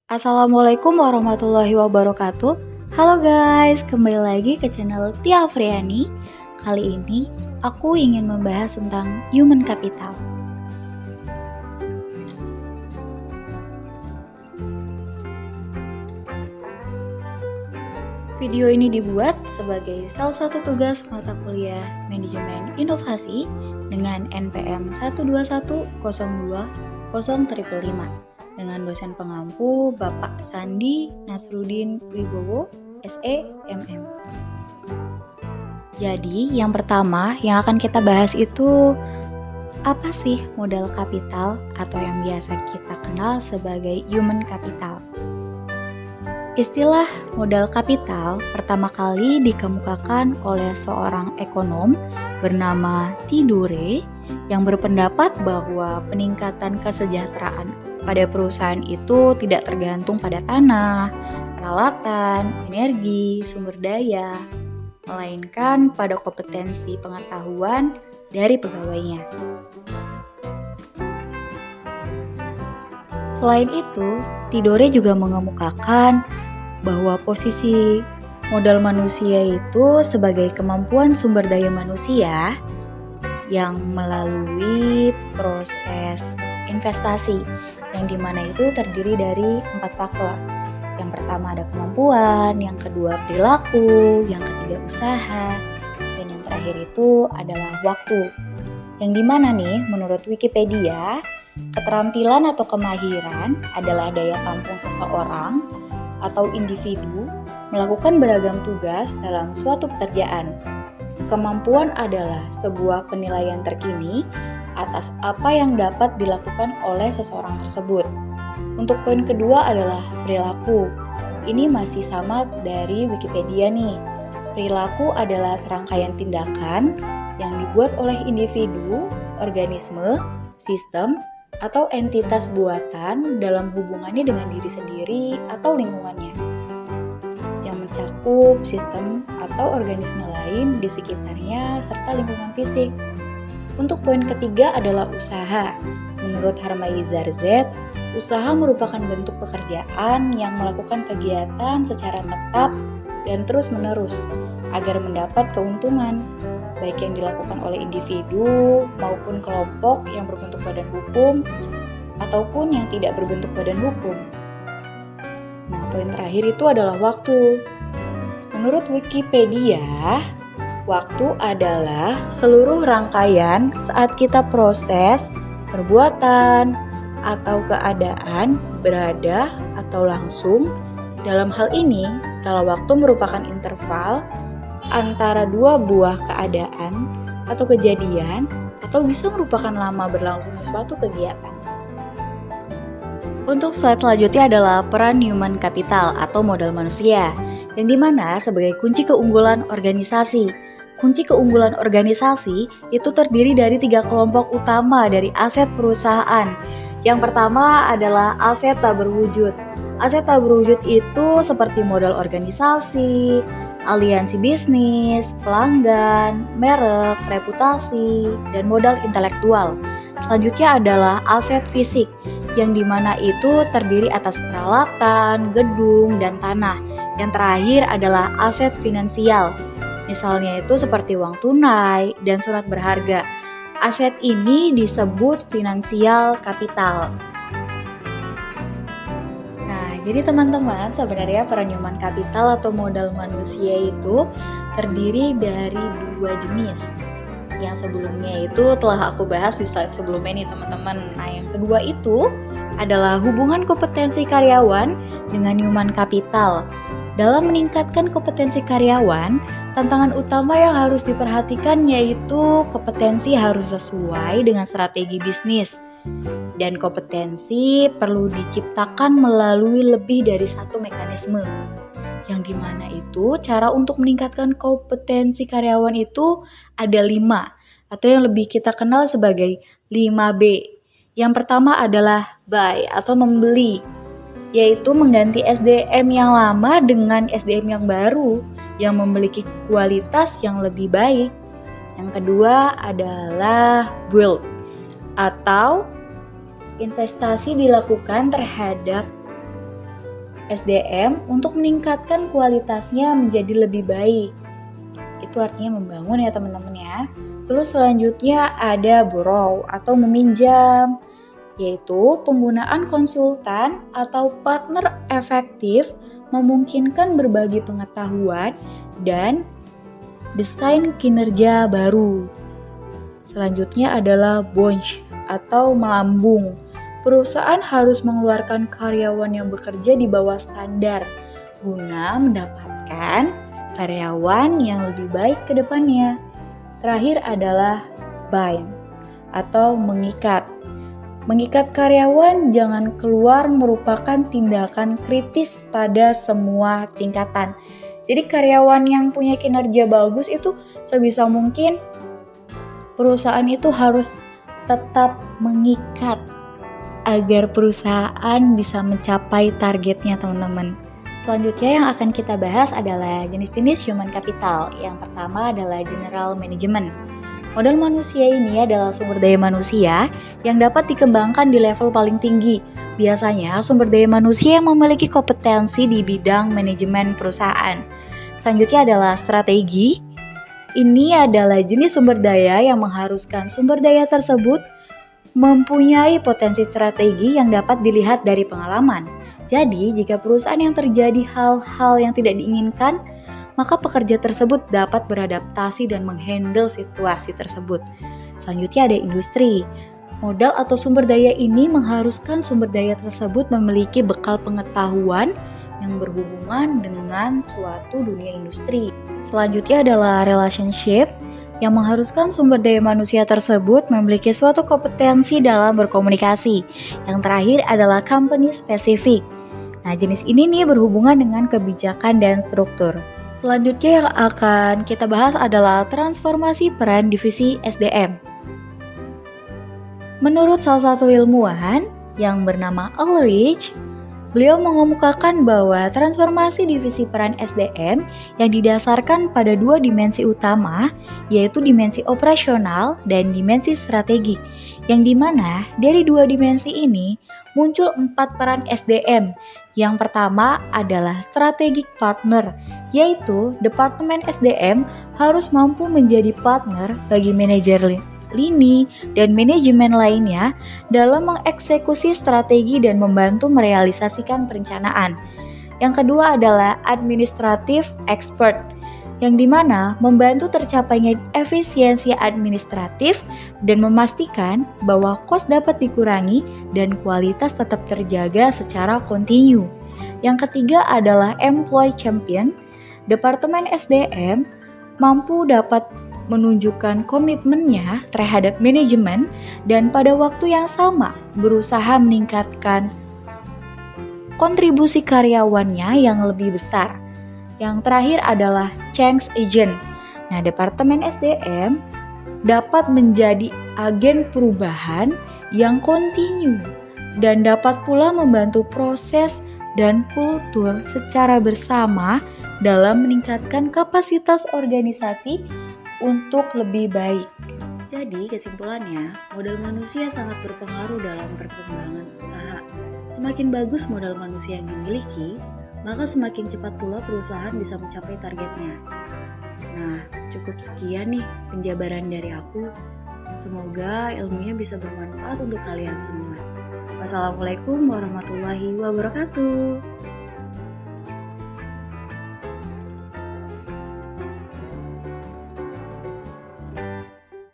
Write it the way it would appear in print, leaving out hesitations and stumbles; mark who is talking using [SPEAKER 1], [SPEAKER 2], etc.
[SPEAKER 1] Assalamualaikum warahmatullahi wabarakatuh. Halo guys, kembali lagi ke channel Tia Afriani. Kali ini aku ingin membahas tentang human capital. Video ini dibuat sebagai salah satu tugas mata kuliah Manajemen Inovasi dengan NPM 12102055 dengan dosen pengampu Bapak Sandi Nasruddin Wibowo, SE, MM. Jadi, yang pertama yang akan kita bahas itu apa sih modal kapital atau yang biasa kita kenal sebagai human capital. Istilah modal kapital pertama kali dikemukakan oleh seorang ekonom bernama Tidore yang berpendapat bahwa peningkatan kesejahteraan pada perusahaan itu tidak tergantung pada tanah, peralatan, energi, sumber daya, melainkan pada kompetensi pengetahuan dari pegawainya. Selain itu, Tidore juga mengemukakan bahwa posisi modal manusia itu sebagai kemampuan sumber daya manusia yang melalui proses investasi yang dimana itu terdiri dari 4 faktor. Yang pertama ada kemampuan, yang kedua perilaku, yang ketiga usaha, dan yang terakhir itu adalah waktu. Yang dimana nih menurut Wikipedia, keterampilan atau kemahiran adalah daya tampung seseorang atau individu melakukan beragam tugas dalam suatu pekerjaan. Kemampuan adalah sebuah penilaian terkini atas apa yang dapat dilakukan oleh seseorang tersebut. Untuk poin kedua adalah perilaku. Ini masih sama dari Wikipedia nih. Perilaku adalah serangkaian tindakan yang dibuat oleh individu, organisme, sistem, atau entitas buatan dalam hubungannya dengan diri sendiri atau lingkungannya yang mencakup sistem atau organisme lain di sekitarnya serta lingkungan fisik. Untuk poin ketiga adalah usaha. Menurut Harmaizar Z, usaha merupakan bentuk pekerjaan yang melakukan kegiatan secara tetap dan terus-menerus agar mendapat keuntungan, baik yang dilakukan oleh individu maupun kelompok yang berbentuk badan hukum ataupun yang tidak berbentuk badan hukum. Nah, poin terakhir itu adalah waktu. Menurut Wikipedia, waktu adalah seluruh rangkaian saat kita proses perbuatan atau keadaan berada atau langsung. Dalam hal ini, skala waktu merupakan interval antara dua buah keadaan atau kejadian atau bisa merupakan lama berlangsungnya suatu kegiatan. Untuk slide selanjutnya adalah peran human capital atau modal manusia, yang dimana sebagai kunci keunggulan organisasi. Kunci keunggulan organisasi itu terdiri dari 3 kelompok utama dari aset perusahaan. Yang pertama adalah aset tak berwujud. Aset tak berwujud itu seperti modal organisasi, aliansi bisnis, pelanggan, merek, reputasi, dan modal intelektual. Selanjutnya adalah aset fisik, yang dimana itu terdiri atas peralatan, gedung, dan tanah. Yang terakhir adalah aset finansial, misalnya itu seperti uang tunai dan surat berharga. Aset ini disebut finansial kapital. Jadi teman-teman, sebenarnya peran human capital atau modal manusia itu terdiri dari 2 jenis. Yang sebelumnya itu telah aku bahas di slide sebelumnya nih teman-teman. Nah, yang kedua itu adalah hubungan kompetensi karyawan dengan human capital. Dalam meningkatkan kompetensi karyawan, tantangan utama yang harus diperhatikan yaitu kompetensi harus sesuai dengan strategi bisnis. Dan kompetensi perlu diciptakan melalui lebih dari satu mekanisme. Yang dimana itu cara untuk meningkatkan kompetensi karyawan itu ada 5 atau yang lebih kita kenal sebagai 5B. Yang pertama adalah buy atau membeli, yaitu mengganti SDM yang lama dengan SDM yang baru yang memiliki kualitas yang lebih baik. Yang kedua adalah build atau investasi dilakukan terhadap SDM untuk meningkatkan kualitasnya menjadi lebih baik. Itu artinya membangun ya teman-teman ya. Terus selanjutnya ada borrow atau meminjam, yaitu penggunaan konsultan atau partner efektif memungkinkan berbagi pengetahuan dan desain kinerja baru. Selanjutnya adalah bunch atau melambung. Perusahaan harus mengeluarkan karyawan yang bekerja di bawah standar guna mendapatkan karyawan yang lebih baik ke depannya. Terakhir adalah bind atau mengikat. Mengikat karyawan jangan keluar merupakan tindakan kritis pada semua tingkatan. Jadi karyawan yang punya kinerja bagus itu sebisa mungkin perusahaan itu harus tetap mengikat agar perusahaan bisa mencapai targetnya teman-teman. Selanjutnya yang akan kita bahas adalah jenis-jenis human capital. Yang pertama adalah general management. Modal manusia ini adalah sumber daya manusia yang dapat dikembangkan di level paling tinggi. Biasanya sumber daya manusia yang memiliki kompetensi di bidang manajemen perusahaan. Selanjutnya adalah strategi. Ini adalah jenis sumber daya yang mengharuskan sumber daya tersebut mempunyai potensi strategi yang dapat dilihat dari pengalaman. Jadi, jika perusahaan yang terjadi hal-hal yang tidak diinginkan, maka pekerja tersebut dapat beradaptasi dan menghandle situasi tersebut. Selanjutnya ada industri. Modal atau sumber daya ini mengharuskan sumber daya tersebut memiliki bekal pengetahuan yang berhubungan dengan suatu dunia industri. Selanjutnya adalah relationship, yang mengharuskan sumber daya manusia tersebut memiliki suatu kompetensi dalam berkomunikasi. Yang terakhir adalah company specific. Nah, jenis ini nih berhubungan dengan kebijakan dan struktur. Selanjutnya yang akan kita bahas adalah transformasi peran divisi SDM. Menurut salah satu ilmuwan yang bernama Ulrich, beliau mengemukakan bahwa transformasi divisi peran SDM yang didasarkan pada dua dimensi utama, yaitu dimensi operasional dan dimensi strategik, yang dimana dari dua dimensi ini muncul 4 peran SDM. Yang pertama adalah strategic partner, yaitu Departemen SDM harus mampu menjadi partner bagi manajer lini dan manajemen lainnya dalam mengeksekusi strategi dan membantu merealisasikan perencanaan. Yang kedua adalah administrative expert, yang dimana membantu tercapainya efisiensi administratif dan memastikan bahwa kos dapat dikurangi dan kualitas tetap terjaga secara kontinu. Yang ketiga adalah employee champion. Departemen SDM mampu dapat menunjukkan komitmennya terhadap manajemen dan pada waktu yang sama berusaha meningkatkan kontribusi karyawannya yang lebih besar. Yang terakhir adalah change agent. Nah, Departemen SDM dapat menjadi agen perubahan yang kontinu dan dapat pula membantu proses dan kultur secara bersama dalam meningkatkan kapasitas organisasi untuk lebih baik. Jadi kesimpulannya, modal manusia sangat berpengaruh dalam perkembangan usaha. Semakin bagus modal manusia yang dimiliki, maka semakin cepat pula perusahaan bisa mencapai targetnya. Nah, cukup sekian nih penjabaran dari aku. Semoga ilmunya bisa bermanfaat untuk kalian semua. Wassalamualaikum warahmatullahi wabarakatuh.